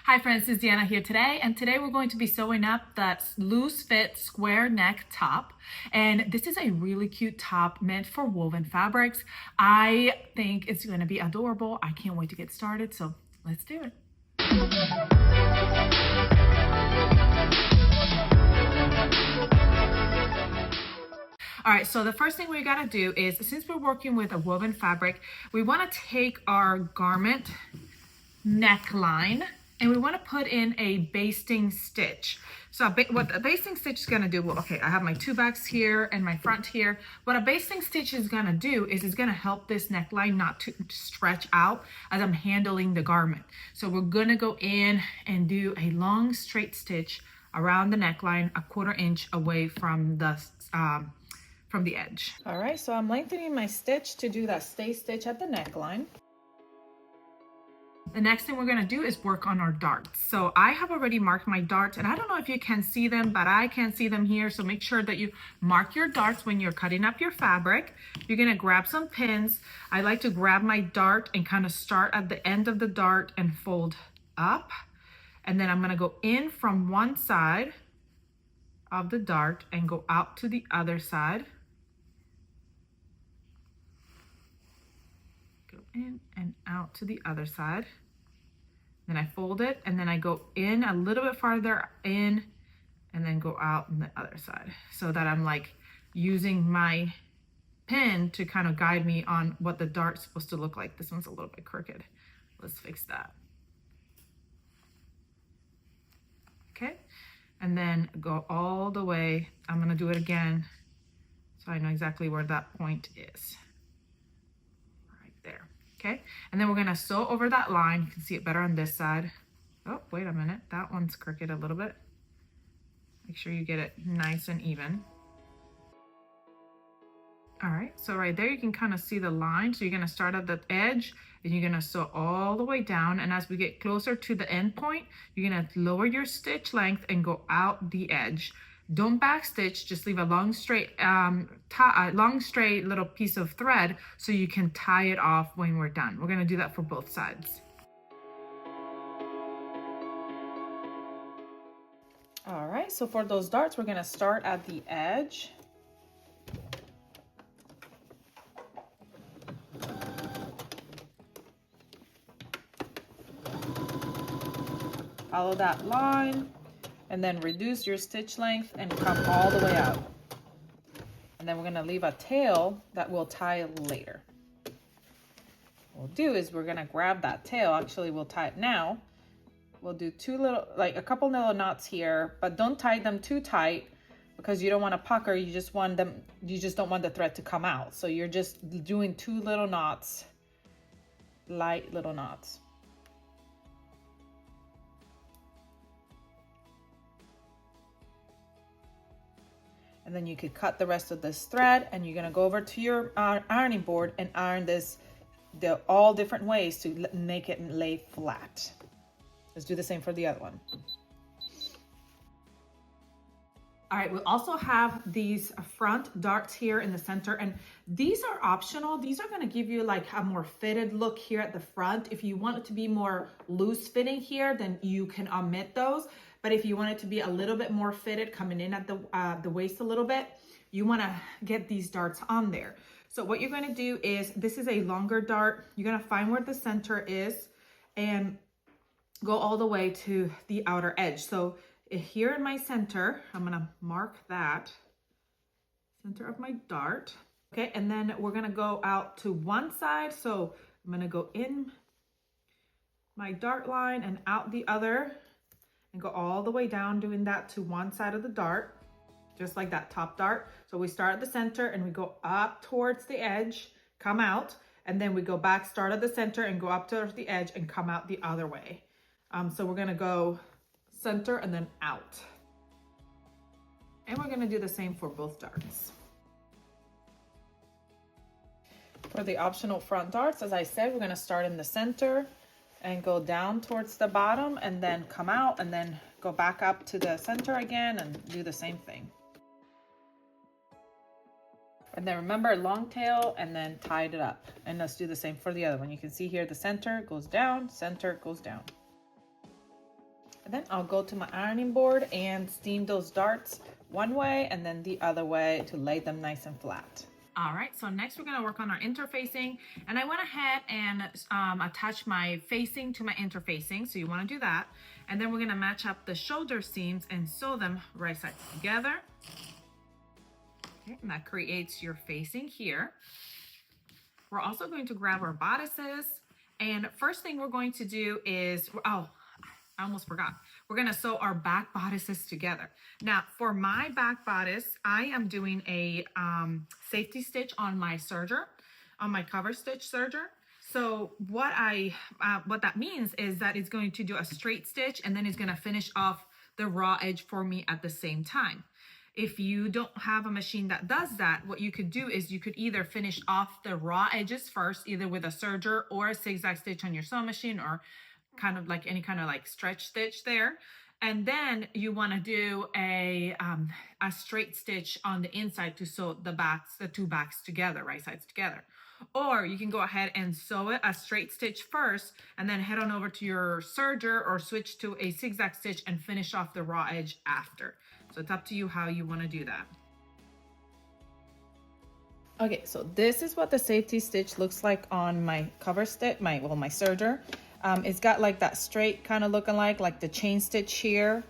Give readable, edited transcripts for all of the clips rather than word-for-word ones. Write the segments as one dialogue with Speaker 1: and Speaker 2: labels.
Speaker 1: Hi friends, it's Deanna here today, and today we're going to be sewing up that loose fit square neck top. And this is a really cute top meant for woven fabrics. I think it's going to be adorable. I can't wait to get started, so let's do it. All right, so the first thing we gotta do is, since we're working with a woven fabric, we wanna take our garment neckline and we want to put in a basting stitch. So what a basting stitch is going to do, well, okay, I have my two backs here and my front here. What a basting stitch is going to do is it's going to help this neckline not to stretch out as I'm handling the garment. So we're going to go in and do a long straight stitch around the neckline, a 1/4 inch away from the edge. All right, so I'm lengthening my stitch to do that stay stitch at the neckline. The next thing we're going to do is work on our darts. So I have already marked my darts, and I don't know if you can see them, but I can see them here. So make sure that you mark your darts when you're cutting up your fabric. You're going to grab some pins. I like to grab my dart and kind of start at the end of the dart and fold up. And then I'm going to go in from one side of the dart and go out to the other side. Go in and out to the other side. Then I fold it, and then I go in a little bit farther in and then go out on the other side, so that I'm like using my pin to kind of guide me on what the dart's supposed to look like. This one's a little bit crooked. Let's fix that. Okay, and then go all the way. I'm gonna do it again so I know exactly where that point is. Right there. Okay, and then we're gonna sew over that line. You can see it better on this side. Oh, wait a minute, that one's crooked a little bit. Make sure you get it nice and even. All right, so right there you can kind of see the line. So you're gonna start at the edge and you're gonna sew all the way down, and as we get closer to the end point, you're gonna lower your stitch length and go out the edge. Don't backstitch, just leave a long straight little piece of thread so you can tie it off when we're done. We're gonna do that for both sides. All right, so for those darts, we're gonna start at the edge. Follow that line. And then reduce your stitch length and come all the way out. And then we're gonna leave a tail that we'll tie later. What we'll do is we're gonna grab that tail. Actually, we'll tie it now. We'll do a couple little knots here, but don't tie them too tight because you don't want to pucker. You just don't want the thread to come out. So you're just doing 2 little knots, light little knots. And then you could cut the rest of this thread, and you're gonna go over to your ironing board and iron this all different ways to make it lay flat. Let's do the same for the other one. All right, we also have these front darts here in the center, and these are optional. These are gonna give you like a more fitted look here at the front. If you want it to be more loose fitting here, then you can omit those. But if you want it to be a little bit more fitted, coming in at the waist a little bit, you wanna get these darts on there. So what you're gonna do is, this is a longer dart. You're gonna find where the center is and go all the way to the outer edge. So here in my center, I'm gonna mark that center of my dart. Okay, and then we're gonna go out to one side. So I'm gonna go in my dart line and out the other, and go all the way down, doing that to one side of the dart, just like that top dart. So we start at the center and we go up towards the edge, come out, and then we go back, start at the center and go up towards the edge and come out the other way. So we're gonna go center and then out. And we're gonna do the same for both darts. For the optional front darts, as I said, we're gonna start in the center and go down towards the bottom and then come out and then go back up to the center again and do the same thing. And then remember, long tail and then tied it up. And let's do the same for the other one. You can see here the center goes down, center goes down. And then I'll go to my ironing board and steam those darts one way and then the other way to lay them nice and flat. All right, so next we're gonna work on our interfacing, and I went ahead and attach my facing to my interfacing, so you wanna do that. And then we're gonna match up the shoulder seams and sew them right sides together. Okay, and that creates your facing here. We're also going to grab our bodices, and first thing we're going to do is, oh, I almost forgot. We're gonna sew our back bodices together. Now, for my back bodice, I am doing a safety stitch on my serger, on my cover stitch serger. So what that means is that it's going to do a straight stitch and then it's gonna finish off the raw edge for me at the same time. If you don't have a machine that does that, what you could do is you could either finish off the raw edges first, either with a serger or a zigzag stitch on your sewing machine, or kind of like any kind of like stretch stitch there. And then you want to do a straight stitch on the inside to sew the two backs together, right sides together. Or you can go ahead and sew it a straight stitch first and then head on over to your serger or switch to a zigzag stitch and finish off the raw edge after. So it's up to you how you want to do that. Okay, so this is what the safety stitch looks like on my cover stitch, my serger. It's got like that straight kind of looking like the chain stitch here.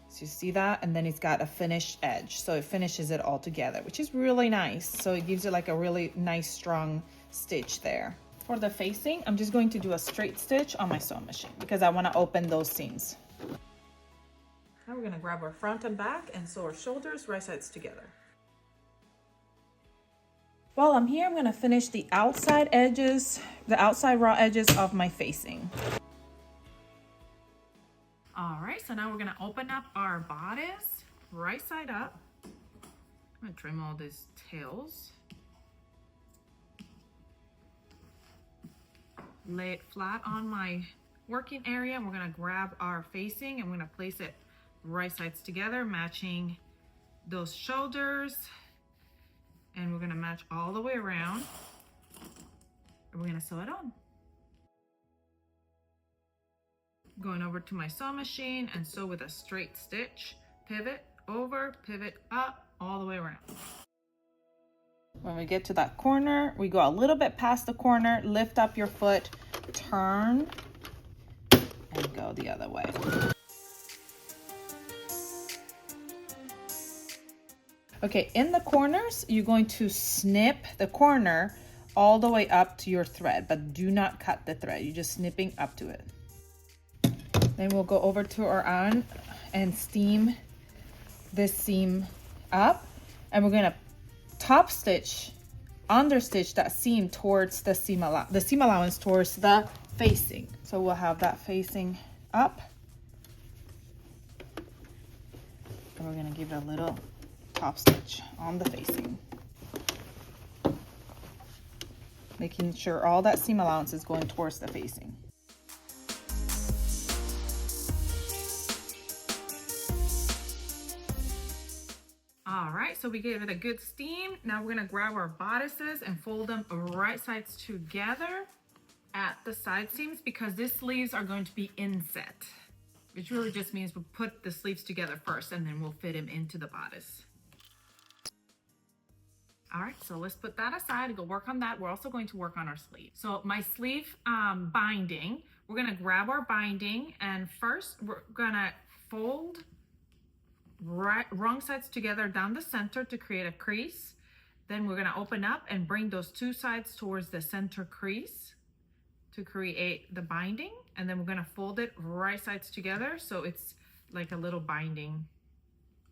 Speaker 1: So you see that? And then it's got a finished edge. So it finishes it all together, which is really nice. So it gives it like a really nice strong stitch there. For the facing, I'm just going to do a straight stitch on my sewing machine because I want to open those seams. Now we're going to grab our front and back and sew our shoulders right sides together. While I'm here, I'm going to finish the outside edges, the outside raw edges of my facing. All right, so now we're going to open up our bodice right side up. I'm going to trim all these tails. Lay it flat on my working area, and we're going to grab our facing and we're going to place it right sides together, matching those shoulders. And we're gonna match all the way around, and we're gonna sew it on. Going over to my sewing machine and sew with a straight stitch, pivot over, pivot up, all the way around. When we get to that corner, we go a little bit past the corner, lift up your foot, turn, and go the other way. Okay, in the corners, you're going to snip the corner all the way up to your thread, but do not cut the thread. You're just snipping up to it. Then we'll go over to our iron and steam this seam up, and we're gonna top stitch, under stitch that seam towards the seam allowance towards the facing. So we'll have that facing up, and we're gonna give it a little top stitch on the facing, making sure all that seam allowance is going towards the facing. All right, so we gave it a good steam. Now we're gonna grab our bodices and fold them right sides together at the side seams, because these sleeves are going to be inset, which really just means we'll put the sleeves together first and then we'll fit them into the bodice. All right, so let's put that aside and go work on that. We're also going to work on our sleeve. So my sleeve binding, we're gonna grab our binding, and first we're gonna fold wrong sides together down the center to create a crease. Then we're gonna open up and bring those two sides towards the center crease to create the binding. And then we're gonna fold it right sides together so it's like a little binding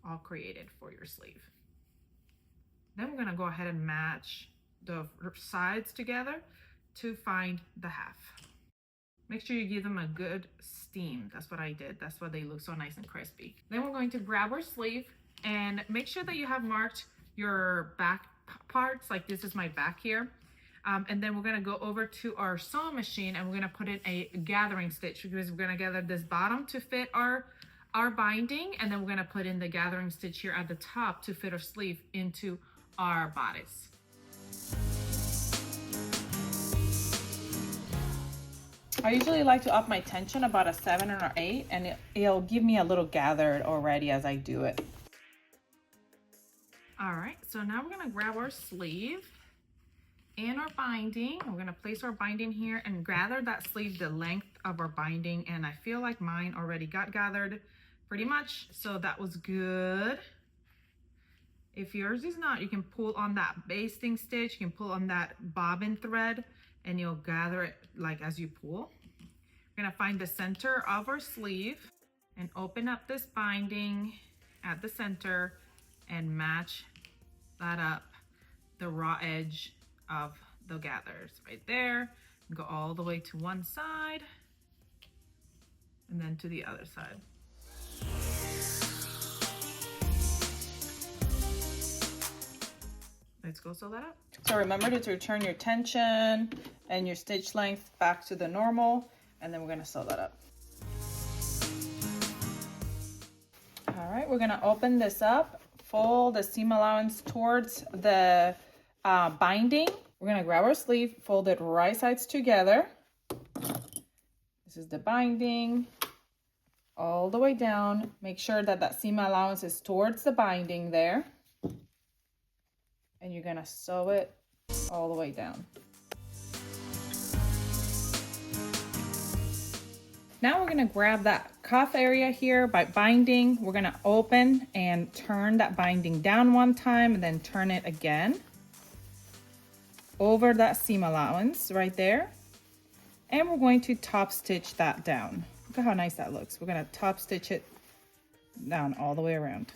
Speaker 1: all created for your sleeve. Then we're gonna go ahead and match the sides together to find the half. Make sure you give them a good steam. That's what I did. That's why they look so nice and crispy. Then we're going to grab our sleeve and make sure that you have marked your back parts. Like this is my back here. And then we're gonna go over to our sewing machine and we're gonna put in a gathering stitch, because we're gonna gather this bottom to fit our binding, and then we're gonna put in the gathering stitch here at the top to fit our sleeve into our bodice. I usually like to up my tension about a 7 or 8, and it'll give me a little gathered already as I do it. All right, so now we're gonna grab our sleeve and our binding. We're gonna place our binding here and gather that sleeve the length of our binding, and I feel like mine already got gathered pretty much, so that was good. If yours is not, you can pull on that basting stitch, you can pull on that bobbin thread, and you'll gather it like as you pull. We're gonna find the center of our sleeve and open up this binding at the center and match that up the raw edge of the gathers right there. Go all the way to one side and then to the other side. Let's go sew that up. So remember to return your tension and your stitch length back to the normal, and then we're gonna sew that up. All right, we're gonna open this up, fold the seam allowance towards the binding. We're gonna grab our sleeve, fold it right sides together. This is the binding, all the way down. Make sure that that seam allowance is towards the binding there. And you're gonna sew it all the way down. Now we're gonna grab that cuff area here by binding. We're gonna open and turn that binding down one time and then turn it again over that seam allowance right there. And we're going to top stitch that down. Look at how nice that looks. We're gonna top stitch it down all the way around.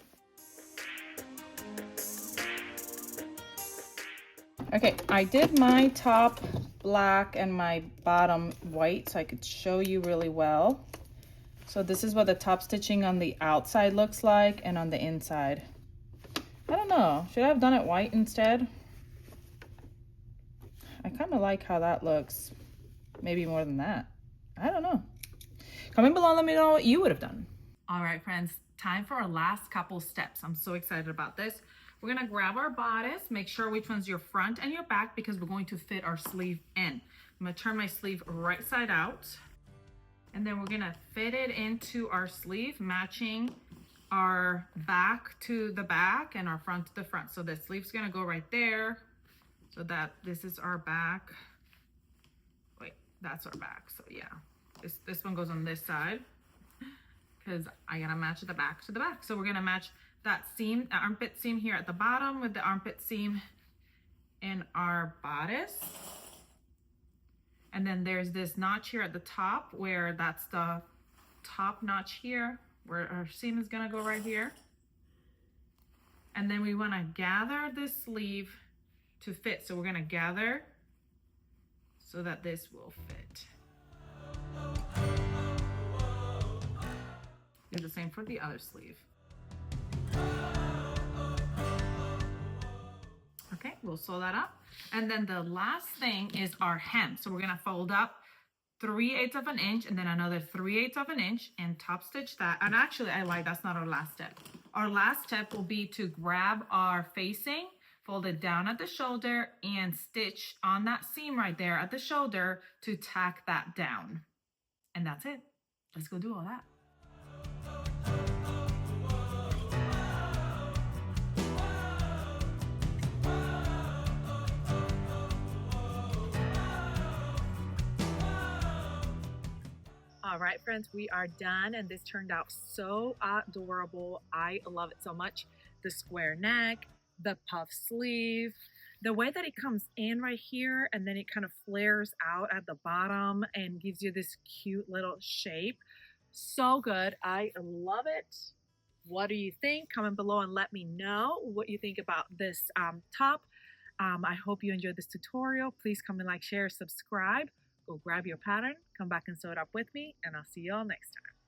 Speaker 1: Okay, I did my top black and my bottom white so I could show you really well. So this is what the top stitching on the outside looks like and on the inside. I don't know, should I have done it white instead? I kind of like how that looks. Maybe more than that. I don't know. Comment below and let me know what you would have done. All right, friends, time for our last couple steps. I'm so excited about this. We're gonna grab our bodice, make sure which one's your front and your back because we're going to fit our sleeve in. I'm gonna turn my sleeve right side out, and then we're gonna fit it into our sleeve, matching our back to the back and our front to the front. So the sleeve's gonna go right there, so that this is our back. Wait, that's our back. So yeah, this one goes on this side because I gotta match the back to the back. So we're gonna match that seam, the armpit seam here at the bottom with the armpit seam in our bodice. And then there's this notch here at the top where that's the top notch here where our seam is gonna go right here. And then we wanna gather this sleeve to fit. So we're gonna gather so that this will fit. Do the same for the other sleeve. Okay, we'll sew that up. And then the last thing is our hem. So we're gonna fold up 3/8 of an inch and then another 3/8 of an inch and top stitch that. And actually I lied, that's not our last step. Our last step will be to grab our facing, fold it down at the shoulder and stitch on that seam right there at the shoulder to tack that down. And that's it. Let's go do all that. All right, friends, we are done, and this turned out so adorable. I love it so much. The square neck, the puff sleeve, the way that it comes in right here, and then it kind of flares out at the bottom and gives you this cute little shape. So good. I love it. What do you think? Comment below and let me know what you think about this top. I hope you enjoyed this tutorial. Please comment, like, share, subscribe. Go grab your pattern, come back and sew it up with me, and I'll see you all next time.